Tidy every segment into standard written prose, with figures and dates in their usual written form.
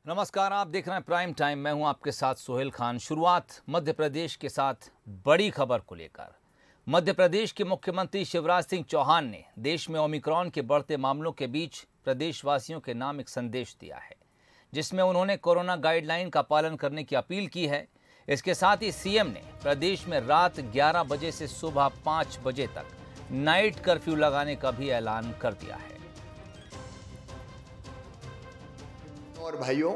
नमस्कार, आप देख रहे हैं प्राइम टाइम। मैं हूं आपके साथ सोहेल खान। शुरुआत मध्य प्रदेश के साथ बड़ी खबर को लेकर। मध्य प्रदेश के मुख्यमंत्री शिवराज सिंह चौहान ने देश में ओमिक्रॉन के बढ़ते मामलों के बीच प्रदेशवासियों के नाम एक संदेश दिया है, जिसमें उन्होंने कोरोना गाइडलाइन का पालन करने की अपील की है। इसके साथ ही सीएम ने प्रदेश में रात 11 बजे से सुबह 5 बजे तक नाइट कर्फ्यू लगाने का भी ऐलान कर दिया है। और भाइयों,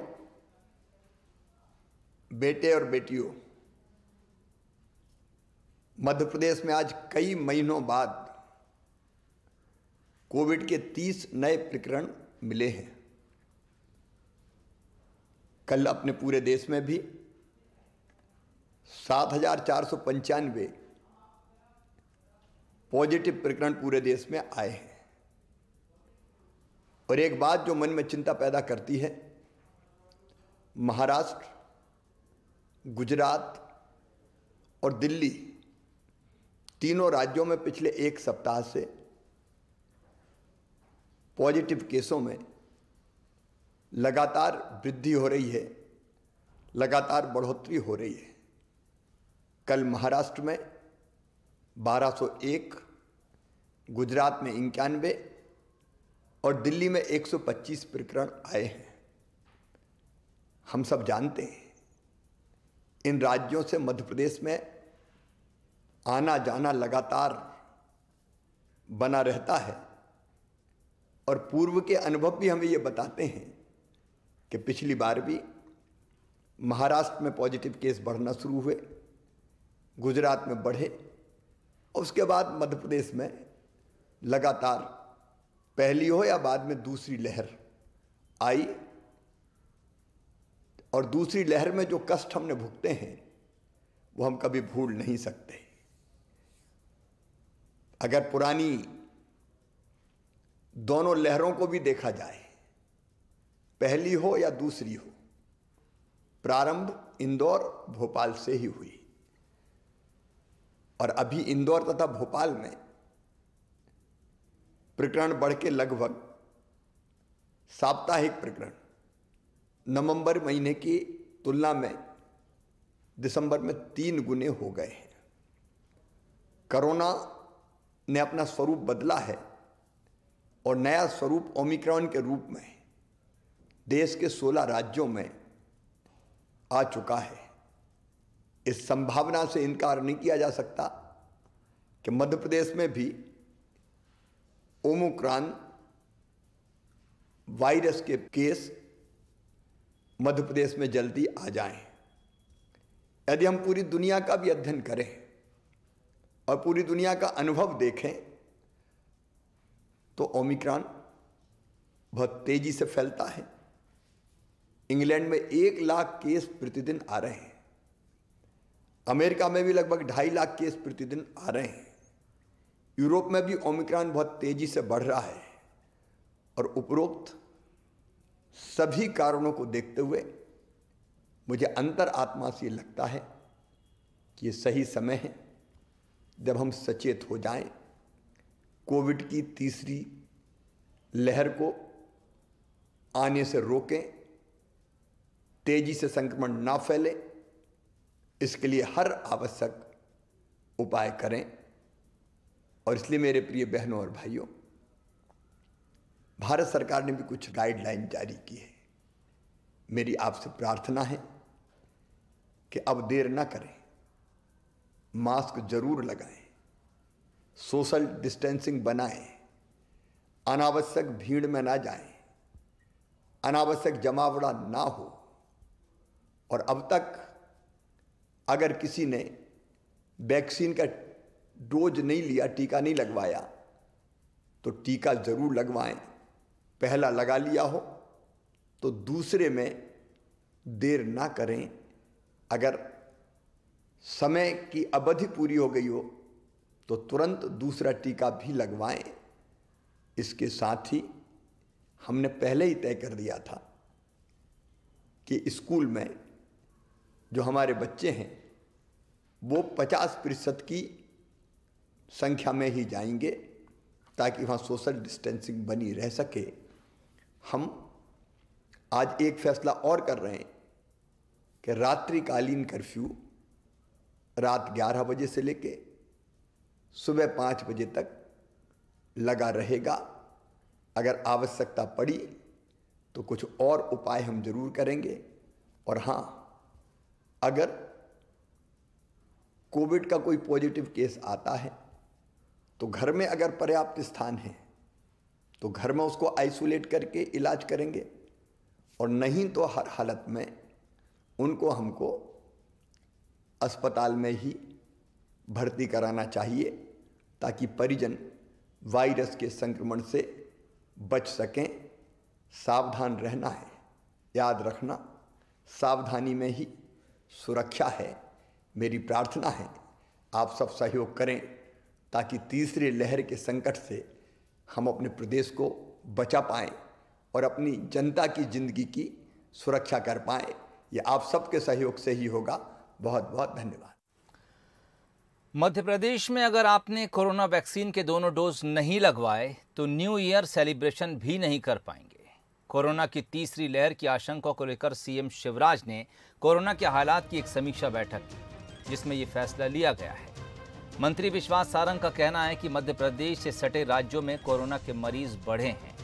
बेटे और बेटियों, मध्य प्रदेश में आज कई महीनों बाद कोविड के 30 नए प्रकरण मिले हैं। कल अपने पूरे देश में भी 7,495 पॉजिटिव प्रकरण पूरे देश में आए हैं। और एक बात जो मन में चिंता पैदा करती है, महाराष्ट्र, गुजरात और दिल्ली तीनों राज्यों में पिछले एक सप्ताह से पॉजिटिव केसों में लगातार वृद्धि हो रही है, लगातार बढ़ोतरी हो रही है। कल महाराष्ट्र में 1201, गुजरात में 91 और दिल्ली में 125 प्रकरण आए हैं। हम सब जानते हैं, इन राज्यों से मध्य प्रदेश में आना जाना लगातार बना रहता है। और पूर्व के अनुभव भी हमें ये बताते हैं कि पिछली बार भी महाराष्ट्र में पॉजिटिव केस बढ़ना शुरू हुए, गुजरात में बढ़े और उसके बाद मध्य प्रदेश में लगातार पहली हो या बाद में दूसरी लहर आई। और दूसरी लहर में जो कष्ट हमने भुगते हैं वो हम कभी भूल नहीं सकते। अगर पुरानी दोनों लहरों को भी देखा जाए, पहली हो या दूसरी हो, प्रारंभ इंदौर भोपाल से ही हुई। और अभी इंदौर तथा भोपाल में प्रकरण बढ़ के लगभग साप्ताहिक प्रकरण नवंबर महीने की तुलना में दिसंबर में 3 गुने हो गए हैं। कोरोना ने अपना स्वरूप बदला है और नया स्वरूप ओमिक्रॉन के रूप में देश के 16 राज्यों में आ चुका है। इस संभावना से इनकार नहीं किया जा सकता कि मध्य प्रदेश में भी ओमिक्रॉन वायरस के केस मध्य प्रदेश में जल्दी आ जाएं। यदि हम पूरी दुनिया का भी अध्ययन करें और पूरी दुनिया का अनुभव देखें तो ओमिक्रॉन बहुत तेजी से फैलता है। इंग्लैंड में 1 लाख केस प्रतिदिन आ रहे हैं। अमेरिका में भी लगभग 2.5 लाख केस प्रतिदिन आ रहे हैं। यूरोप में भी ओमिक्रॉन बहुत तेजी से बढ़ रहा है। और उपरोक्त सभी कारणों को देखते हुए मुझे अंतर आत्मा से लगता है कि ये सही समय है जब हम सचेत हो जाएं, कोविड की तीसरी लहर को आने से रोकें, तेजी से संक्रमण ना फैले, इसके लिए हर आवश्यक उपाय करें। और इसलिए मेरे प्रिय बहनों और भाइयों, भारत सरकार ने भी कुछ गाइडलाइन जारी की है। मेरी आपसे प्रार्थना है कि अब देर ना करें, मास्क जरूर लगाएं, सोशल डिस्टेंसिंग बनाएं, अनावश्यक भीड़ में ना जाएं, अनावश्यक जमावड़ा ना हो। और अब तक अगर किसी ने वैक्सीन का डोज नहीं लिया, टीका नहीं लगवाया, तो टीका जरूर लगवाएं। पहला लगा लिया हो तो दूसरे में देर ना करें। अगर समय की अवधि पूरी हो गई हो तो तुरंत दूसरा टीका भी लगवाएं। इसके साथ ही हमने पहले ही तय कर दिया था कि स्कूल में जो हमारे बच्चे हैं वो 50% की संख्या में ही जाएंगे ताकि वहाँ सोशल डिस्टेंसिंग बनी रह सके। हम आज एक फैसला और कर रहे हैं कि रात्रिकालीन कर्फ्यू रात 11 बजे से लेके सुबह 5 बजे तक लगा रहेगा। अगर आवश्यकता पड़ी तो कुछ और उपाय हम जरूर करेंगे। और हाँ, अगर कोविड का कोई पॉजिटिव केस आता है तो घर में अगर पर्याप्त स्थान है तो घर में उसको आइसोलेट करके इलाज करेंगे, और नहीं तो हर हालत में उनको हमको अस्पताल में ही भर्ती कराना चाहिए ताकि परिजन वायरस के संक्रमण से बच सकें। सावधान रहना है, याद रखना सावधानी में ही सुरक्षा है। मेरी प्रार्थना है आप सब सहयोग करें ताकि तीसरी लहर के संकट से हम अपने प्रदेश को बचा पाएं और अपनी जनता की जिंदगी की सुरक्षा कर पाएं। ये आप सबके सहयोग से ही होगा। बहुत बहुत धन्यवाद। मध्य प्रदेश में अगर आपने कोरोना वैक्सीन के दोनों डोज नहीं लगवाए तो न्यू ईयर सेलिब्रेशन भी नहीं कर पाएंगे। कोरोना की तीसरी लहर की आशंका को लेकर सीएम शिवराज ने कोरोना के हालात की एक समीक्षा बैठक की, जिसमें ये फैसला लिया गया है। मंत्री विश्वास सारंग का कहना है कि मध्य प्रदेश से सटे राज्यों में कोरोना के मरीज बढ़े हैं,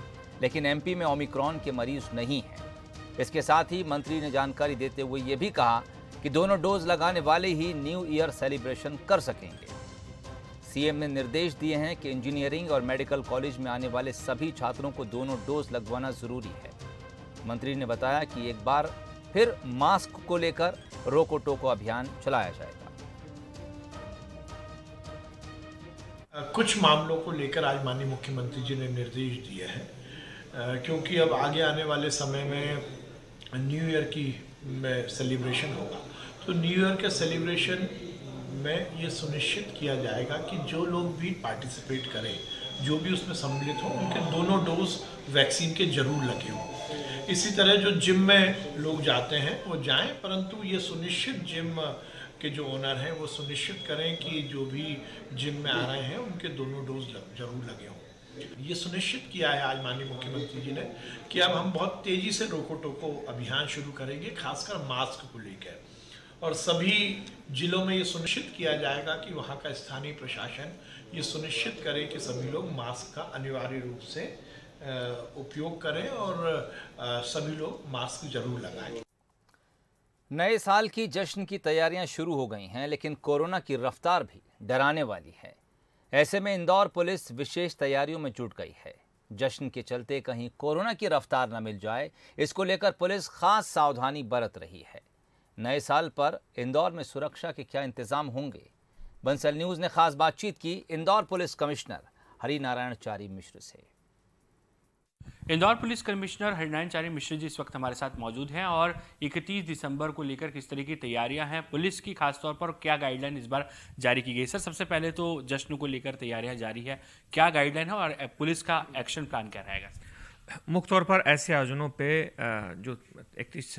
लेकिन एमपी में ओमिक्रॉन के मरीज नहीं हैं। इसके साथ ही मंत्री ने जानकारी देते हुए ये भी कहा कि दोनों डोज लगाने वाले ही न्यू ईयर सेलिब्रेशन कर सकेंगे। सीएम ने निर्देश दिए हैं कि इंजीनियरिंग और मेडिकल कॉलेज में आने वाले सभी छात्रों को दोनों डोज लगवाना जरूरी है। मंत्री ने बताया कि एक बार फिर मास्क को लेकर रोको टोको अभियान चलाया जाएगा। कुछ मामलों को लेकर आज माननीय मुख्यमंत्री जी ने निर्देश दिए हैं, क्योंकि अब आगे आने वाले समय में न्यू ईयर की सेलिब्रेशन होगा, तो न्यू ईयर के सेलिब्रेशन में ये सुनिश्चित किया जाएगा कि जो लोग भी पार्टिसिपेट करें, जो भी उसमें सम्मिलित हो, उनके दोनों डोज वैक्सीन के जरूर लगे हों। इसी तरह जो जिम में लोग जाते हैं वो जाएं, परंतु ये सुनिश्चित जिम के जो ओनर हैं वो सुनिश्चित करें कि जो भी जिम में आ रहे हैं उनके दोनों डोज जरूर लगे हों। ये सुनिश्चित किया है आज माननीय मुख्यमंत्री जी ने कि अब हम बहुत तेजी से रोको टोको अभियान शुरू करेंगे, खासकर मास्क को लेकर, और सभी जिलों में ये सुनिश्चित किया जाएगा कि वहाँ का स्थानीय प्रशासन ये सुनिश्चित करे कि सभी लोग मास्क का अनिवार्य रूप से उपयोग करें और सभी लोग मास्क जरूर लगाएं। नए साल की जश्न की तैयारियां शुरू हो गई हैं, लेकिन कोरोना की रफ्तार भी डराने वाली है। ऐसे में इंदौर पुलिस विशेष तैयारियों में जुट गई है। जश्न के चलते कहीं कोरोना की रफ्तार न मिल जाए, इसको लेकर पुलिस खास सावधानी बरत रही है। नए साल पर इंदौर में सुरक्षा के क्या इंतजाम होंगे? बंसल न्यूज ने खास बातचीत की इंदौर पुलिस कमिश्नर हरिनारायण चारी मिश्र से। इंदौर पुलिस कमिश्नर हरिनारायण चारी मिश्र जी इस वक्त हमारे साथ मौजूद हैं और 31 दिसंबर को लेकर किस तरह की तैयारियां हैं पुलिस की, खासतौर पर क्या गाइडलाइन इस बार जारी की गई? सर, सबसे पहले तो जश्न को लेकर तैयारियां जारी है, क्या गाइडलाइन है और पुलिस का एक्शन प्लान क्या रहेगा? मुख्य तौर पर ऐसे आयोजनों पे जो 31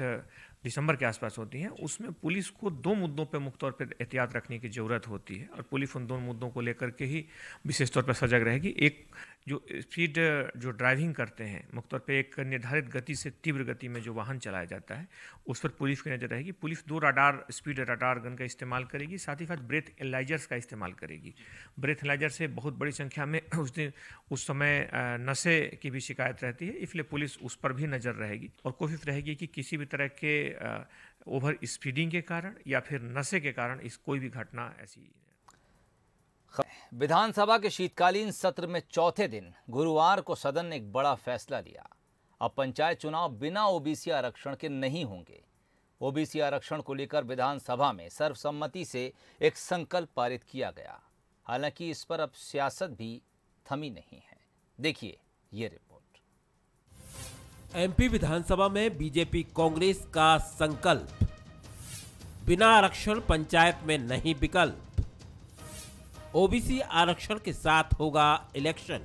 दिसंबर के आसपास होती हैं, उसमें पुलिस को दो मुद्दों पे मुख्य तौर पर एहतियात रखने की ज़रूरत होती है और पुलिस उन दोनों मुद्दों को लेकर के ही विशेष तौर पर सजग रहेगी। एक जो स्पीड जो ड्राइविंग करते हैं, मुख्य तौर पे एक निर्धारित गति से तीव्र गति में जो वाहन चलाया जाता है, उस पर पुलिस की नज़र रहेगी। पुलिस 2 स्पीड रडार गन का इस्तेमाल करेगी, साथ ही साथ ब्रेथ एनालाइजर्स का इस्तेमाल करेगी। ब्रेथ एनालाइजर से बहुत बड़ी संख्या में उस समय नशे की भी शिकायत रहती है, इसलिए पुलिस उस पर भी नज़र रहेगी और कोशिश रहेगी कि किसी भी तरह के ओवर स्पीडिंग के कारण या फिर नशे के कारण इस कोई भी घटना ऐसी। विधानसभा के शीतकालीन सत्र में चौथे दिन गुरुवार को सदन ने एक बड़ा फैसला लिया। अब पंचायत चुनाव बिना ओबीसी आरक्षण के नहीं होंगे। ओबीसी आरक्षण को लेकर विधानसभा में सर्वसम्मति से एक संकल्प पारित किया गया। हालांकि इस पर अब सियासत भी थमी नहीं है। देखिए ये रिपोर्ट। एमपी विधानसभा में बीजेपी कांग्रेस का संकल्प, बिना आरक्षण पंचायत में नहीं विकल्प, ओबीसी आरक्षण के साथ होगा इलेक्शन,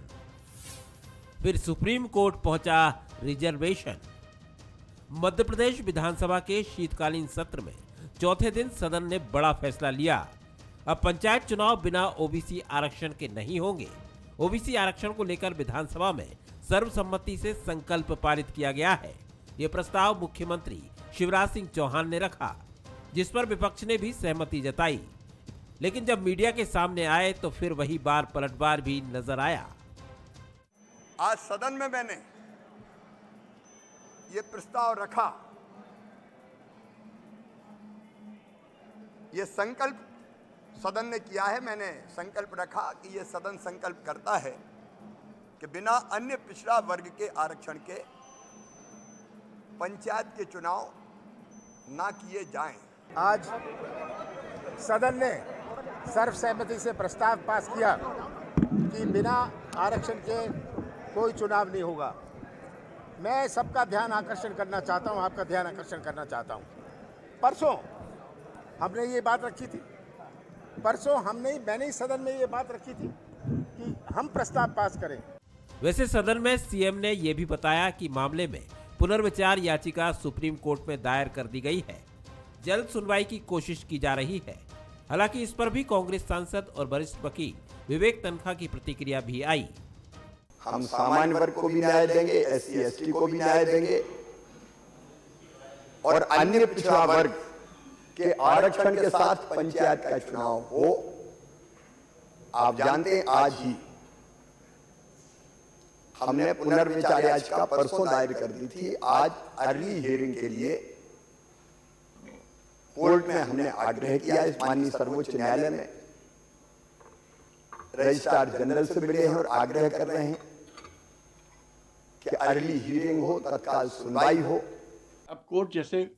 फिर सुप्रीम कोर्ट पहुंचा रिजर्वेशन। मध्य प्रदेश विधानसभा के शीतकालीन सत्र में चौथे दिन सदन ने बड़ा फैसला लिया। अब पंचायत चुनाव बिना ओबीसी आरक्षण के नहीं होंगे। ओबीसी आरक्षण को लेकर विधानसभा में सर्वसम्मति से संकल्प पारित किया गया है। ये प्रस्ताव मुख्यमंत्री शिवराज सिंह चौहान ने रखा, जिस पर विपक्ष ने भी सहमति जताई। लेकिन जब मीडिया के सामने आए तो फिर वही बार पलटवार भी नजर आया। आज सदन में मैंने ये प्रस्ताव रखा, ये संकल्प सदन ने किया है, मैंने संकल्प रखा कि ये सदन संकल्प करता है कि बिना अन्य पिछड़ा वर्ग के आरक्षण के पंचायत के चुनाव ना किए जाएं। आज सदन ने सर्वसहमति से प्रस्ताव पास किया कि बिना आरक्षण के कोई चुनाव नहीं होगा। मैं सबका ध्यान आकर्षण करना चाहता हूं, आपका ध्यान आकर्षण करना चाहता हूं। परसों हमने ये बात रखी थी, मैंने ही सदन में ये बात रखी थी कि हम प्रस्ताव पास करें। वैसे सदन में सीएम ने यह भी बताया कि मामले में पुनर्विचार याचिका सुप्रीम कोर्ट में दायर कर दी गई है, जल्द सुनवाई की कोशिश की जा रही है। हालांकि इस पर भी कांग्रेस सांसद और वरिष्ठ वकील विवेक तन्खा की प्रतिक्रिया भी आई। हम सामान्य वर्ग को भी न्याय देंगे, एससी एसटी को भी न्याय देंगे और अन्य पिछड़ा वर्ग के आरक्षण के साथ पंचायत का चुनाव हो। आप जानते हैं आज ही हमने पुनर्विचार याचिका परसों दायर कर दी थी। आज अर्ली हियरिंग के लिए कोर्ट में हमने आग्रह किया, इस माननीय सर्वोच्च न्यायालय में रजिस्ट्रार जनरल से मिले हैं और आग्रह कर रहे हैं कि अर्ली हियरिंग हो, तत्काल सुनवाई हो। अब कोर्ट जैसे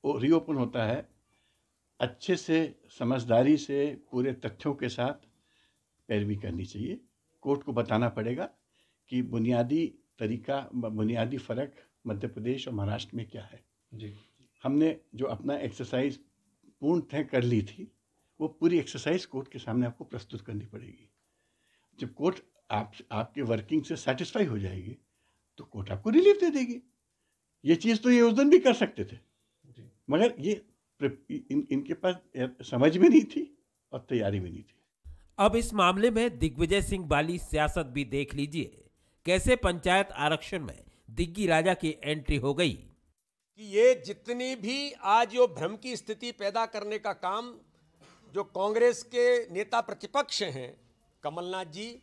रीओपन होता है, अच्छे से समझदारी से पूरे तथ्यों के साथ पैरवी करनी चाहिए। कोर्ट को बताना पड़ेगा कि बुनियादी फ़र्क मध्य प्रदेश और महाराष्ट्र में क्या है। जी, हमने जो अपना एक्सरसाइज पूर्ण तय कर ली थी, वो पूरी एक्सरसाइज कोर्ट के सामने आपको प्रस्तुत करनी पड़ेगी। जब कोर्ट आपके वर्किंग से सेटिस्फाई हो जाएगी तो कोर्ट आपको रिलीफ दे देगी। ये चीज़ तो ये उस दिन भी कर सकते थे, मगर ये इनके पास समझ में नहीं थी और तैयारी भी नहीं थी। अब इस मामले में दिग्विजय सिंह वाली सियासत भी देख लीजिए, कैसे पंचायत आरक्षण में दिग्गी राजा की एंट्री हो गई। कि ये जितनी भी आज यो भ्रम की स्थिति पैदा करने का काम जो कांग्रेस के नेता प्रतिपक्ष हैं कमलनाथ जी,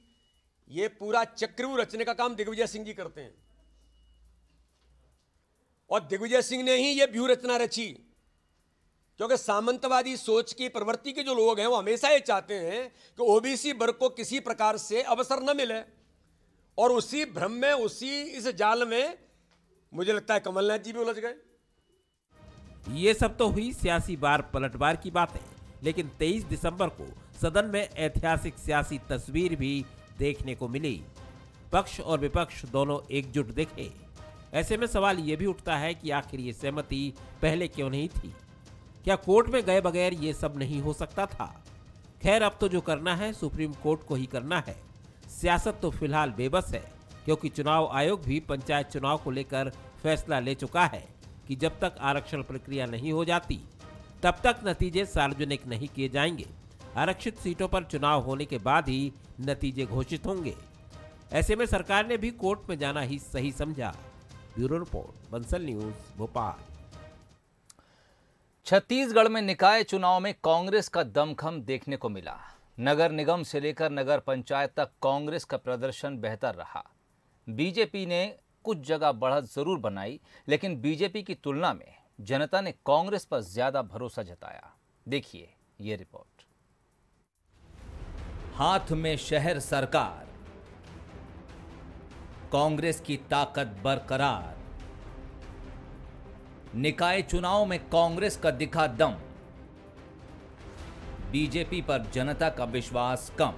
ये पूरा चक्रव्यूह रचने का काम दिग्विजय सिंह जी करते हैं। और दिग्विजय सिंह ने ही ये व्यूह रचना रची, क्योंकि सामंतवादी सोच की प्रवृत्ति के जो लोग हैं वो हमेशा ये चाहते हैं कि ओबीसी वर्ग को किसी प्रकार से अवसर न मिले, और उसी भ्रम में, उसी इस जाल में मुझे लगता है कमलनाथ जी भी उलझ गए। ये सब तो हुई सियासी बार पलटवार की बातें, लेकिन 23 दिसंबर को सदन में ऐतिहासिक सियासी तस्वीर भी देखने को मिली। पक्ष और विपक्ष दोनों एकजुट दिखे। ऐसे में सवाल ये भी उठता है कि आखिर ये सहमति पहले क्यों नहीं थी? क्या कोर्ट में गए बगैर ये सब नहीं हो सकता था? खैर, अब तो जो करना है सुप्रीम कोर्ट को ही करना है। सियासत तो फिलहाल बेबस है, क्योंकि चुनाव आयोग भी पंचायत चुनाव को लेकर फैसला ले चुका है कि जब तक आरक्षण प्रक्रिया नहीं हो जाती तब तक नतीजे सार्वजनिक नहीं किए जाएंगे। आरक्षित सीटों पर चुनाव होने के बाद ही नतीजे घोषित होंगे। ऐसे में सरकार ने भी कोर्ट में जाना ही सही समझा। Bureau report, Bansal news, Bhopal. Chhattisgarh में निकाय चुनाव में कांग्रेस का दमखम देखने को मिला। नगर निगम से लेकर नगर पंचायत तक कांग्रेस का प्रदर्शन बेहतर रहा। बीजेपी ने कुछ जगह बढ़त जरूर बनाई, लेकिन बीजेपी की तुलना में जनता ने कांग्रेस पर ज्यादा भरोसा जताया। देखिए ये रिपोर्ट। हाथ में शहर सरकार, कांग्रेस की ताकत बरकरार। निकाय चुनाव में कांग्रेस का दिखा दम, बीजेपी पर जनता का विश्वास कम।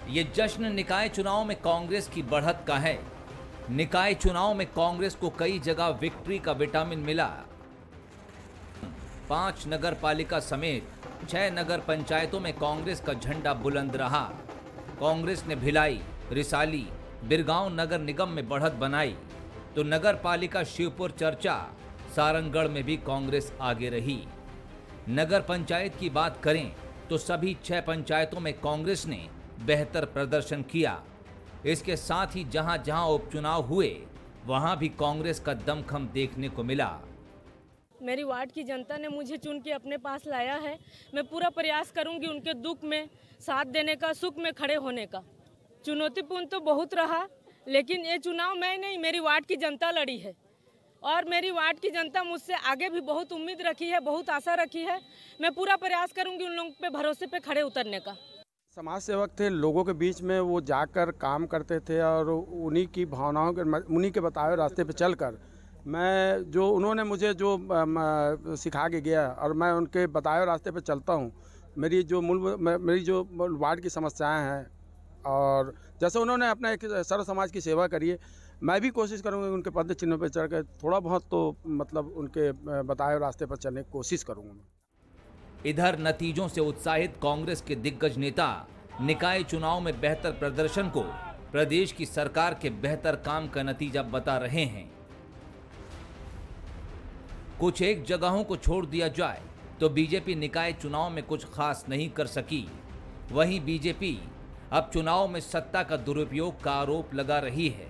ये जश्न निकाय चुनाव में कांग्रेस की बढ़त का है। निकाय चुनाव में कांग्रेस को कई जगह विक्ट्री का विटामिन मिला। 5 नगर पालिका समेत 6 नगर पंचायतों में कांग्रेस का झंडा बुलंद रहा। कांग्रेस ने भिलाई, रिसाली, बिरगांव नगर निगम में बढ़त बनाई, तो नगर पालिका शिवपुर चर्चा, सारंगगढ़ में भी कांग्रेस आगे रही। नगर पंचायत की बात करें तो सभी 6 पंचायतों में कांग्रेस ने बेहतर प्रदर्शन किया। इसके साथ ही जहां जहां उपचुनाव हुए वहां भी कांग्रेस का दमखम देखने को मिला। मेरी वार्ड की जनता ने मुझे चुन के अपने पास लाया है। मैं पूरा प्रयास करूंगी उनके दुख में साथ देने का, सुख में खड़े होने का। चुनौतीपूर्ण तो बहुत रहा, लेकिन ये चुनाव मैं नहीं, मेरी वार्ड की जनता लड़ी है और मेरी वार्ड की जनता मुझसे आगे भी बहुत उम्मीद रखी है, बहुत आशा रखी है। मैं पूरा प्रयास करूंगी उन लोगों पे भरोसे पे खड़े उतरने का। समाज सेवक थे, लोगों के बीच में वो जाकर काम करते थे और उन्हीं की भावनाओं के, उन्हीं के बताए रास्ते पे चलकर मैं जो उन्होंने मुझे जो सिखा के गया और मैं उनके बताए रास्ते पे चलता हूँ। मेरी जो वार्ड की समस्याएं हैं और जैसे उन्होंने अपना एक सर्व समाज की सेवा करी है, मैं भी कोशिश करूँगा उनके पद चिन्हों पर चढ़ कर थोड़ा बहुत तो मतलब उनके बताए रास्ते पर चलने की कोशिश करूँगा। इधर नतीजों से उत्साहित कांग्रेस के दिग्गज नेता निकाय चुनाव में बेहतर प्रदर्शन को प्रदेश की सरकार के बेहतर काम का नतीजा बता रहे हैं। कुछ एक जगहों को छोड़ दिया जाए तो बीजेपी निकाय चुनाव में कुछ खास नहीं कर सकी। वहीं बीजेपी अब चुनाव में सत्ता का दुरुपयोग का आरोप लगा रही है।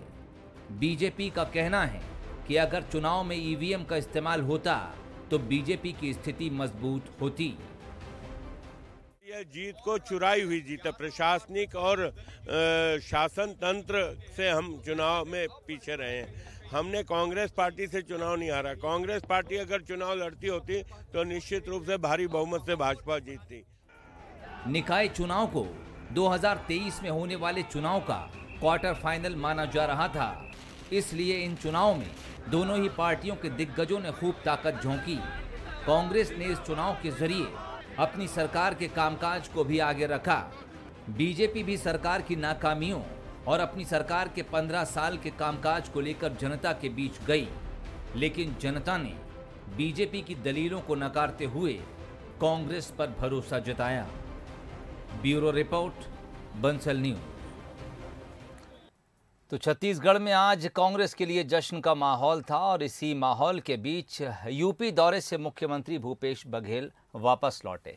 बीजेपी का कहना है कि अगर चुनाव में ईवीएम का इस्तेमाल होता तो बीजेपी की स्थिति मजबूत होती। यह जीत को चुराई हुई जीत है। प्रशासनिक और शासन तंत्र से हम चुनाव में पीछे रहे हैं। हमने कांग्रेस पार्टी से चुनाव नहीं हारा। कांग्रेस पार्टी अगर चुनाव लड़ती होती तो निश्चित रूप से भारी बहुमत से भाजपा जीतती। निकाय चुनाव को 2023 में होने वाले चुनाव का क्वार्टर फाइनल माना जा रहा था, इसलिए इन चुनाव में दोनों ही पार्टियों के दिग्गजों ने खूब ताकत झोंकी। कांग्रेस ने इस चुनाव के जरिए अपनी सरकार के कामकाज को भी आगे रखा। बीजेपी भी सरकार की नाकामियों और अपनी सरकार के 15 साल के कामकाज को लेकर जनता के बीच गई, लेकिन जनता ने बीजेपी की दलीलों को नकारते हुए कांग्रेस पर भरोसा जताया। Bureau report, Bansal news. तो छत्तीसगढ़ में आज कांग्रेस के लिए जश्न का माहौल था और इसी माहौल के बीच यूपी दौरे से मुख्यमंत्री भूपेश बघेल वापस लौटे।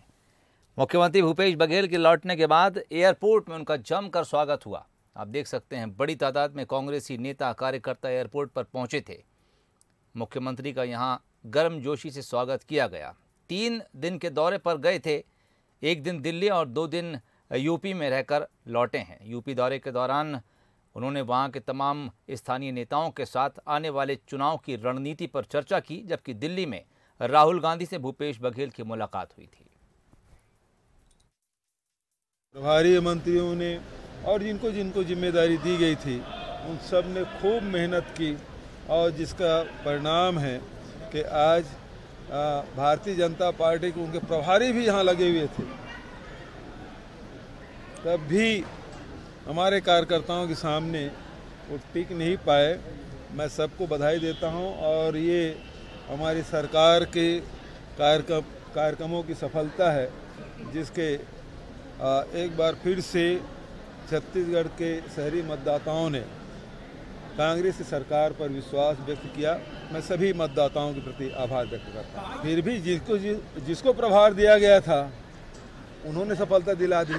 मुख्यमंत्री भूपेश बघेल के लौटने के बाद एयरपोर्ट में उनका जमकर स्वागत हुआ। आप देख सकते हैं बड़ी तादाद में कांग्रेसी नेता कार्यकर्ता एयरपोर्ट पर पहुंचे थे। मुख्यमंत्री का यहां गर्मजोशी से स्वागत किया गया। 3 दिन के दौरे पर गए थे, 1 दिन दिल्ली और 2 दिन यूपी में रहकर लौटे हैं। यूपी दौरे के दौरान उन्होंने वहां के तमाम स्थानीय नेताओं के साथ आने वाले चुनाव की रणनीति पर चर्चा की, जबकि दिल्ली में राहुल गांधी से भूपेश बघेल की मुलाकात हुई थी। प्रभारी मंत्रियों ने और जिनको जिनको जिम्मेदारी दी गई थी उन सब ने खूब मेहनत की और जिसका परिणाम है कि आज भारतीय जनता पार्टी के उनके प्रभारी भी यहाँ लगे हुए थे, तब भी हमारे कार्यकर्ताओं के सामने वो टिक नहीं पाए। मैं सबको बधाई देता हूँ और ये हमारी सरकार के कार्यक्रमों की सफलता है, जिसके एक बार फिर से छत्तीसगढ़ के शहरी मतदाताओं ने कांग्रेस की सरकार पर विश्वास व्यक्त किया। मैं सभी मतदाताओं के प्रति आभार व्यक्त करता हूँ। फिर भी जिसको प्रभार दिया गया था उन्होंने सफलता दिला दी,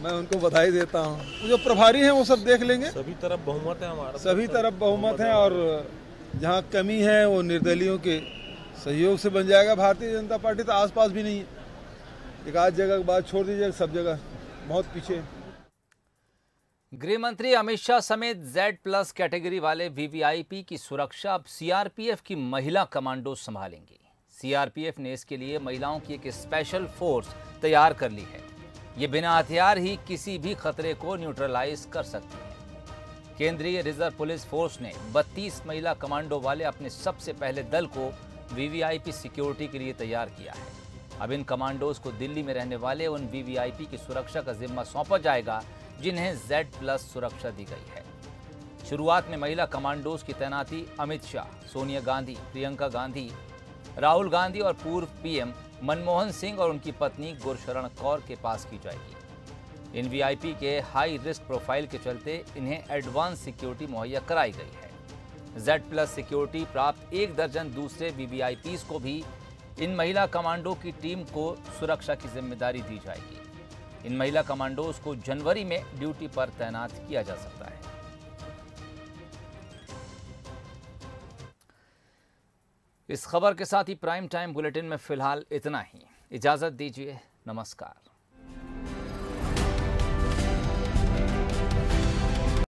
मैं उनको बधाई देता हूँ। जो प्रभारी हैं वो सब देख लेंगे। सभी तरफ बहुमत है हमारा, सभी तरफ बहुमत है और जहाँ कमी है वो निर्दलियों के सहयोग से बन जाएगा। भारतीय जनता पार्टी तो आसपास भी नहीं है, एक आध जगह की बात छोड़ दीजिए, सब जगह बहुत पीछे है। गृह मंत्री अमित शाह समेत Z+ कैटेगरी वाले वीवीआईपी की सुरक्षा अब सीआरपीएफ की महिला कमांडो संभालेंगी। सीआरपीएफ ने इसके लिए महिलाओं की एक स्पेशल फोर्स तैयार कर ली है। ये बिना हथियार ही किसी भी खतरे को न्यूट्रलाइज कर सकती है। केंद्रीय रिजर्व पुलिस फोर्स ने 32 महिला कमांडो वाले अपने सबसे पहले दल को वीवीआईपी सिक्योरिटी के लिए तैयार किया है। अब इन कमांडोज को दिल्ली में रहने वाले उन वीवीआईपी की सुरक्षा का जिम्मा सौंपा जाएगा जिन्हें Z+ सुरक्षा दी गई है। शुरुआत में महिला कमांडोज की तैनाती अमित शाह, सोनिया गांधी, प्रियंका गांधी, राहुल गांधी और पूर्व पीएम मनमोहन सिंह और उनकी पत्नी गुरशरण कौर के पास की जाएगी। इन वीआईपी के हाई रिस्क प्रोफाइल के चलते इन्हें एडवांस सिक्योरिटी मुहैया कराई गई है। Z+ सिक्योरिटी प्राप्त 1 दर्जन दूसरे वीवीआईपीज को भी इन महिला कमांडो की टीम को सुरक्षा की जिम्मेदारी दी जाएगी। इन महिला कमांडोज को जनवरी में ड्यूटी पर तैनात किया जा सकता है। इस खबर के साथ ही प्राइम टाइम बुलेटिन में फिलहाल इतना ही। इजाजत दीजिए, नमस्कार।